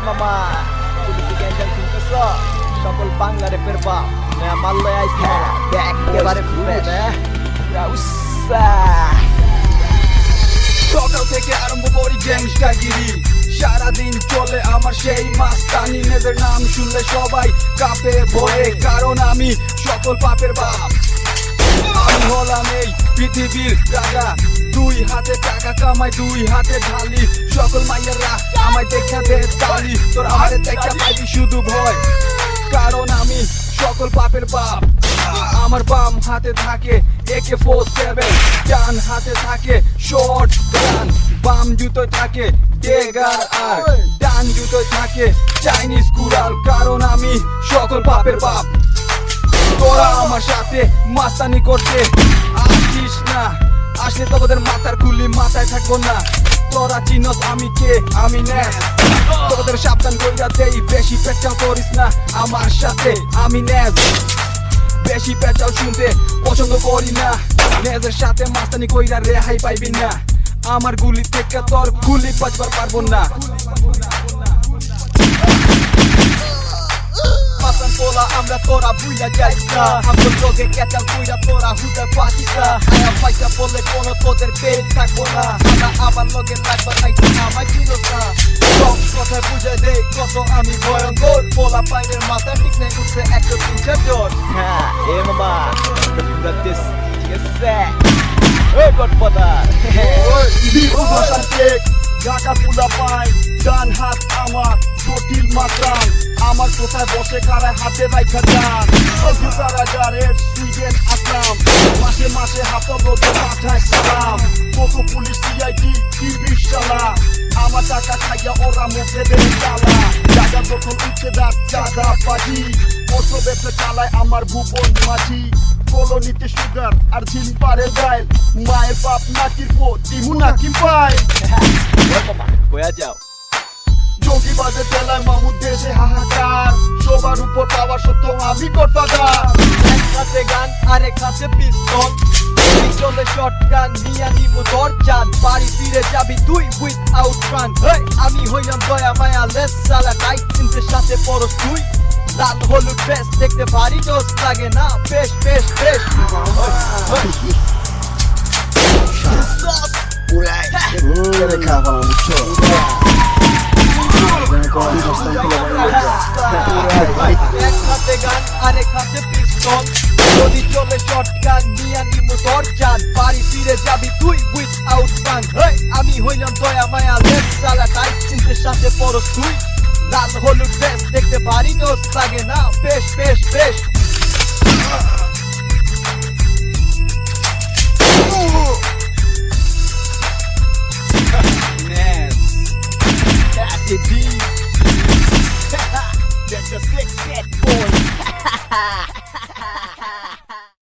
মামা সকল বাংলা রেপের বাপ মাল্লায় আইছি একেবারে সকাল থেকে আরম্ভ করি গ্যাংস্টারগিরি, সারাদিন চলে আমার সেই মাস্তানি। মেয়েদের নাম শুনলে সবাই কাঁপে ভয়ে, কারণ আমি সকল পাপের বাপ। আমি হলাম এই পৃথিবীর রাজা, দুই হাতে টাকা কামাই, দুই হাতে ঢালি। সকল মাইয়ারা আমায় দেখা দে তালি, তোর আমারে দেখা পাইবি শুধু ভয়, কারণ আমি সকল পাপের বাপ। আমার বাম হাতে থাকে AK-47, ডান হাতে থাকে শর্ট গান, বাম জুতোয় থাকে ডেগার আর ডান জুতোয় থাকে চাইনিজ কুড়াল, কারণ আমি সকল পাপের বাপ। তোরা আমার সাথে মাস্তানি করতে আসিস না, আসলে তোদের মাথার খুলি মাথায় থাকবো না। তোরা চিনস আমি কে, আমি ন্যাস, তোদের সাবধান কইরা দেই, বেশি পেঁচাও করিস না আমার সাথে, আমি ন্যাস। বেশি পেঁচাও শুনতে পছন্দ করি না, ন্যাসের সাথে মাস্তানি কইরা রেহাই পাইবি না। আমার গুলি থেকে তোর গুলি বাঁচবার পারবো না। পোলা আমরা তোরা বুইলা যাইস না, আমার লোকে কেচাল কইরা তোরা হুদা পাচিস না। আয়া পয়সা বললে কোনো তোদের পেট থাকবো না, আমার লোকে লাগবা খাইতে আমায় চিনস না। সব কথায় বুঝে দে কত আমি ভয়ঙ্কর, পোলা পাইনের মাথা ঠিক নেই উঠছে 103 জন। হ্যাঁ এ মামা ঠিক আছে ওই গডফাদার ঢাকা পুলা পাই, ডান হাত আমার জটিল মাত্রান, আমার কোথায় বসে কারায় হাতে রাইখা যান। রাজারের সুইডেন আসলাম, মাসে মাসে হাতর রোদে পাঠায় সালাম। কত পুলিশ CID টিভি শালা, আমার টাকা খাইয়া ওরা মুখে দেয় চালা। জায়গা যখন উঠছে দাঁত চাঁদা পাজি, অস্ত্র ব্যবসা চালায় আমার ভুবন মাঝি। কলোনিতে সুগার আর ঝিলপারে ডাইল, মায়ের বাপ নাকির পো দিমু নাকি পাই। কয়া যাও জঙ্গিবাদের জেলায় মামুদ দেশে হাহাকার, সবার উপর পাওয়ার সত্ত্বেও আমি গডফাদার। এক হাতে গান আরেক হাতে পিস্তল, চলে শটগান নিয়া নিমু দরজান, বাড়ি ফিরে যাবি তুই উইথআউট প্রাণ। আমি হইলাম দয়া মায়া লেস সালা, টাইট জিন্সের সাথে পরশ তুই, লাল হলুদ ড্রেস দেখতে ভারী জোস লাগে না, বেশ বেশ বেশ। এক হাতে গান আরেক হাতে পিস্তল, যদি চলে শটগান নিয়া নিমু দরজান, বাড়ি ফিরে যাবি তুই উইথআউট প্রাণ। আমি হইলাম দয়া মায়া লেস সালা, টাইট জিন্সের সাথে পরশ তুই, লাল হলুদ ড্রেস দেখতে ভারী জোস লাগে না, বেশ বেশ বেশ। That's it, D. That's a 6 boy.